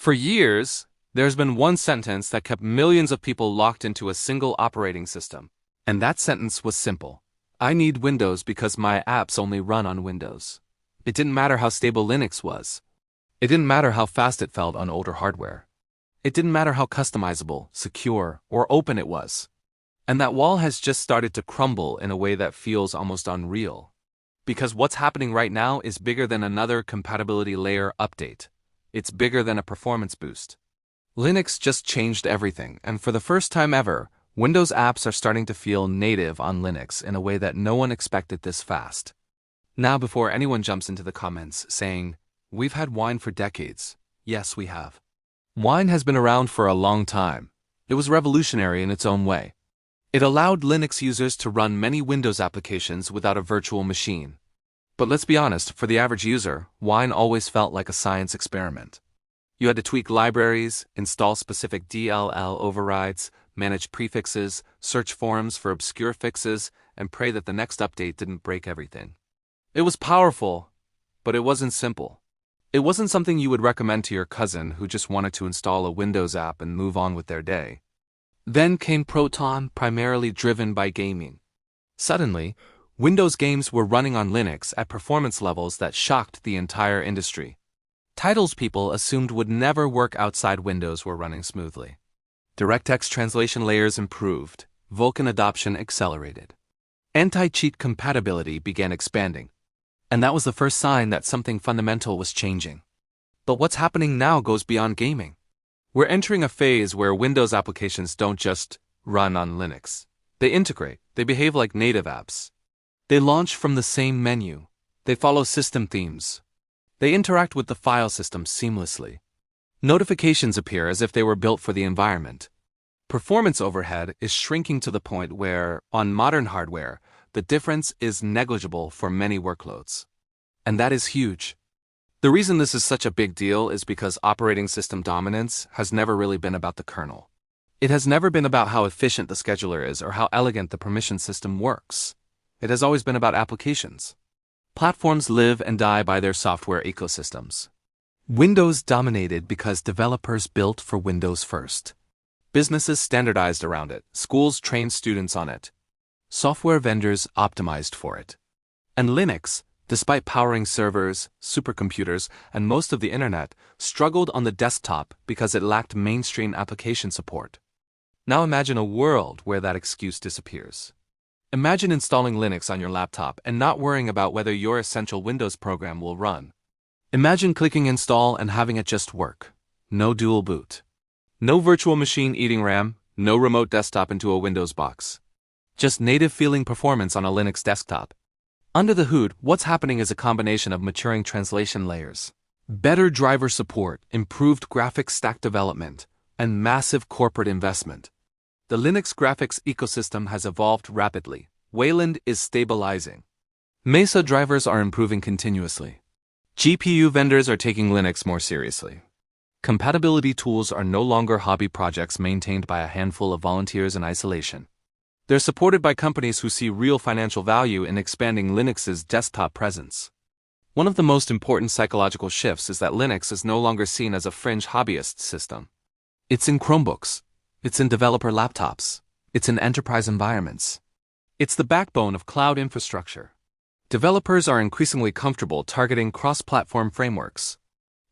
For years, there's been one sentence that kept millions of people locked into a single operating system. And that sentence was simple. I need Windows because my apps only run on Windows. It didn't matter how stable Linux was. It didn't matter how fast it felt on older hardware. It didn't matter how customizable, secure, or open it was. And that wall has just started to crumble in a way that feels almost unreal. Because what's happening right now is bigger than another compatibility layer update. It's bigger than a performance boost. Linux just changed everything, and for the first time ever, Windows apps are starting to feel native on Linux in a way that no one expected this fast. Now, before anyone jumps into the comments saying, "We've had Wine for decades," yes, we have. Wine has been around for a long time. It was revolutionary in its own way. It allowed Linux users to run many Windows applications without a virtual machine. But let's be honest, for the average user, Wine always felt like a science experiment. You had to tweak libraries, install specific DLL overrides, manage prefixes, search forums for obscure fixes, and pray that the next update didn't break everything. It was powerful, but it wasn't simple. It wasn't something you would recommend to your cousin who just wanted to install a Windows app and move on with their day. Then came Proton, primarily driven by gaming. Suddenly, Windows games were running on Linux at performance levels that shocked the entire industry. Titles people assumed would never work outside Windows were running smoothly. DirectX translation layers improved, Vulkan adoption accelerated. Anti-cheat compatibility began expanding. And that was the first sign that something fundamental was changing. But what's happening now goes beyond gaming. We're entering a phase where Windows applications don't just run on Linux. They integrate, they behave like native apps. They launch from the same menu. They follow system themes. They interact with the file system seamlessly. Notifications appear as if they were built for the environment. Performance overhead is shrinking to the point where, on modern hardware, the difference is negligible for many workloads. And that is huge. The reason this is such a big deal is because operating system dominance has never really been about the kernel. It has never been about how efficient the scheduler is or how elegant the permission system works. It has always been about applications. Platforms live and die by their software ecosystems. Windows dominated because developers built for Windows first. Businesses standardized around it, schools trained students on it. Software vendors optimized for it. And Linux, despite powering servers, supercomputers, and most of the internet, struggled on the desktop because it lacked mainstream application support. Now imagine a world where that excuse disappears. Imagine installing Linux on your laptop and not worrying about whether your essential Windows program will run. Imagine clicking install and having it just work. No dual boot. No virtual machine eating RAM, no remote desktop into a Windows box. Just native feeling performance on a Linux desktop. Under the hood, what's happening is a combination of maturing translation layers, better driver support, improved graphics stack development, and massive corporate investment. The Linux graphics ecosystem has evolved rapidly. Wayland is stabilizing. Mesa drivers are improving continuously. GPU vendors are taking Linux more seriously. Compatibility tools are no longer hobby projects maintained by a handful of volunteers in isolation. They're supported by companies who see real financial value in expanding Linux's desktop presence. One of the most important psychological shifts is that Linux is no longer seen as a fringe hobbyist system. It's in Chromebooks. It's in developer laptops. It's in enterprise environments. It's the backbone of cloud infrastructure. Developers are increasingly comfortable targeting cross-platform frameworks.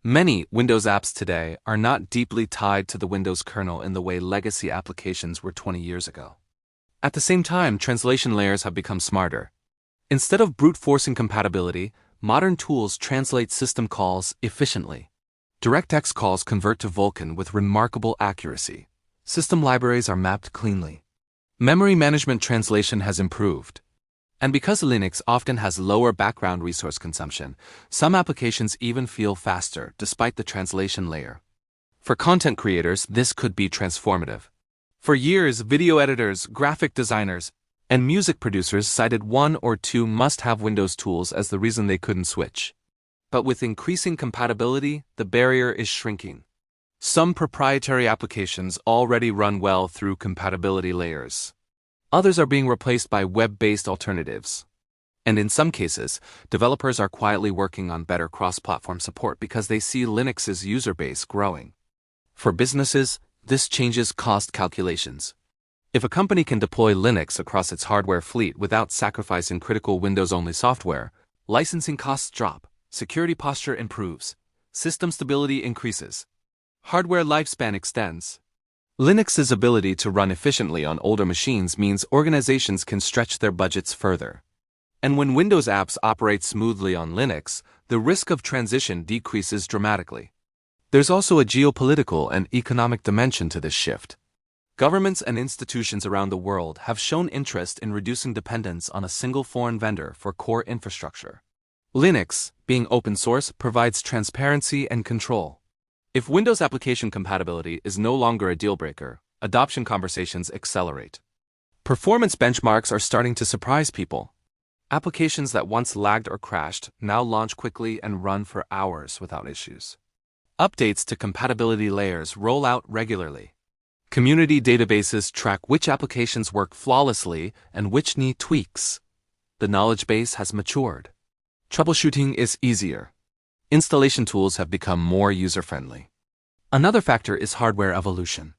Many Windows apps today are not deeply tied to the Windows kernel in the way legacy applications were 20 years ago. At the same time, translation layers have become smarter. Instead of brute-forcing compatibility, modern tools translate system calls efficiently. DirectX calls convert to Vulkan with remarkable accuracy. System libraries are mapped cleanly. Memory management translation has improved. And because Linux often has lower background resource consumption, some applications even feel faster despite the translation layer. For content creators, this could be transformative. For years, video editors, graphic designers, and music producers cited one or two must-have Windows tools as the reason they couldn't switch. But with increasing compatibility, the barrier is shrinking. Some proprietary applications already run well through compatibility layers. Others are being replaced by web-based alternatives. And in some cases, developers are quietly working on better cross-platform support because they see Linux's user base growing. For businesses, this changes cost calculations. If a company can deploy Linux across its hardware fleet without sacrificing critical Windows-only software, licensing costs drop, security posture improves, system stability increases, hardware lifespan extends. Linux's ability to run efficiently on older machines means organizations can stretch their budgets further. And when Windows apps operate smoothly on Linux, the risk of transition decreases dramatically. There's also a geopolitical and economic dimension to this shift. Governments and institutions around the world have shown interest in reducing dependence on a single foreign vendor for core infrastructure. Linux, being open source, provides transparency and control. If Windows application compatibility is no longer a deal-breaker, adoption conversations accelerate. Performance benchmarks are starting to surprise people. Applications that once lagged or crashed now launch quickly and run for hours without issues. Updates to compatibility layers roll out regularly. Community databases track which applications work flawlessly and which need tweaks. The knowledge base has matured. Troubleshooting is easier. Installation tools have become more user-friendly. Another factor is hardware evolution.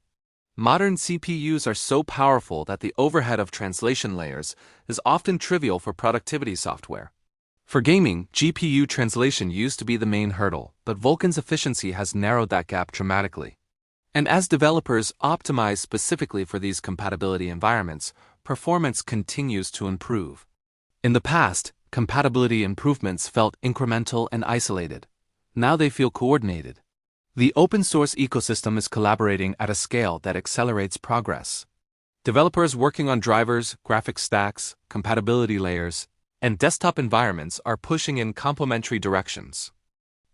Modern CPUs are so powerful that the overhead of translation layers is often trivial for productivity software. For gaming, GPU translation used to be the main hurdle, but Vulkan's efficiency has narrowed that gap dramatically. And as developers optimize specifically for these compatibility environments, performance continues to improve. In the past, compatibility improvements felt incremental and isolated. Now they feel coordinated. The open-source ecosystem is collaborating at a scale that accelerates progress. Developers working on drivers, graphics stacks, compatibility layers, and desktop environments are pushing in complementary directions.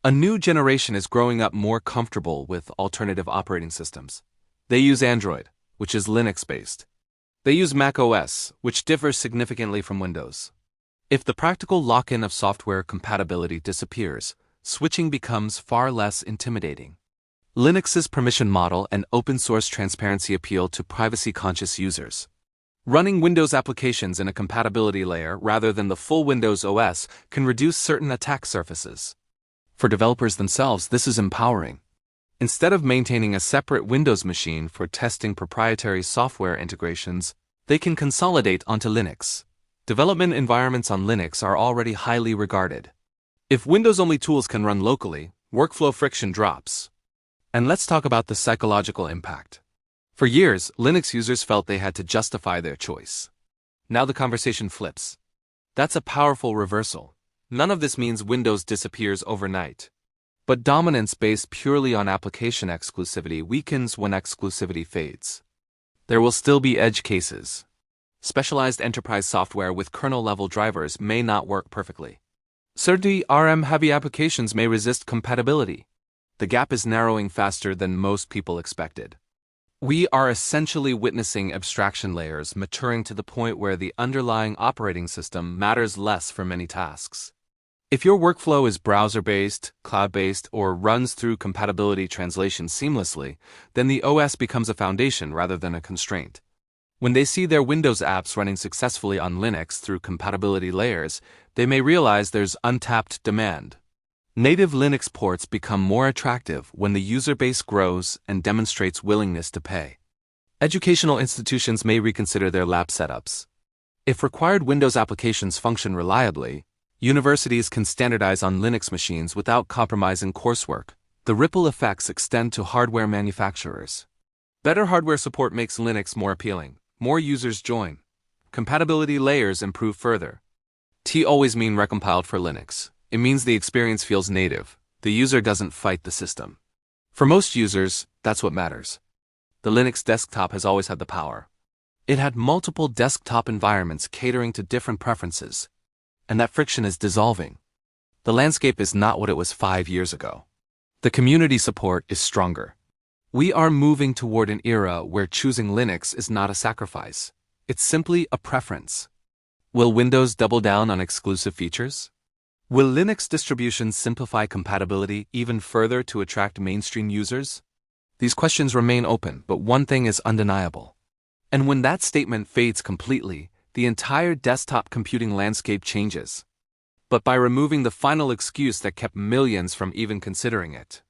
A new generation is growing up more comfortable with alternative operating systems. They use Android, which is Linux-based. They use Mac OS, which differs significantly from Windows. If the practical lock-in of software compatibility disappears, switching becomes far less intimidating. Linux's permission model and open-source transparency appeal to privacy-conscious users. Running Windows applications in a compatibility layer rather than the full Windows OS can reduce certain attack surfaces. For developers themselves, this is empowering. Instead of maintaining a separate Windows machine for testing proprietary software integrations, they can consolidate onto Linux. Development environments on Linux are already highly regarded. If Windows-only tools can run locally, workflow friction drops. And let's talk about the psychological impact. For years, Linux users felt they had to justify their choice. Now the conversation flips. That's a powerful reversal. None of this means Windows disappears overnight. But dominance based purely on application exclusivity weakens when exclusivity fades. There will still be edge cases. Specialized enterprise software with kernel-level drivers may not work perfectly. Certain RM-heavy applications may resist compatibility. The gap is narrowing faster than most people expected. We are essentially witnessing abstraction layers maturing to the point where the underlying operating system matters less for many tasks. If your workflow is browser-based, cloud-based, or runs through compatibility translation seamlessly, then the OS becomes a foundation rather than a constraint. When they see their Windows apps running successfully on Linux through compatibility layers, they may realize there's untapped demand. Native Linux ports become more attractive when the user base grows and demonstrates willingness to pay. Educational institutions may reconsider their lab setups. If required Windows applications function reliably, universities can standardize on Linux machines without compromising coursework. The ripple effects extend to hardware manufacturers. Better hardware support makes Linux more appealing. More users join. Compatibility layers improve further. T always mean recompiled for Linux. It means the experience feels native. The user doesn't fight the system. For most users, that's what matters. The Linux desktop has always had the power. It had multiple desktop environments catering to different preferences. And that friction is dissolving. The landscape is not what it was 5 years ago. The community support is stronger. We are moving toward an era where choosing Linux is not a sacrifice. It's simply a preference. Will Windows double down on exclusive features? Will Linux distributions simplify compatibility even further to attract mainstream users? These questions remain open, but one thing is undeniable. And when that statement fades completely, the entire desktop computing landscape changes. But by removing the final excuse that kept millions from even considering it.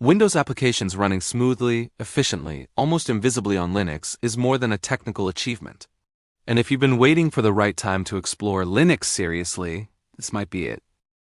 Windows applications running smoothly, efficiently, almost invisibly on Linux is more than a technical achievement. And if you've been waiting for the right time to explore Linux seriously, this might be it.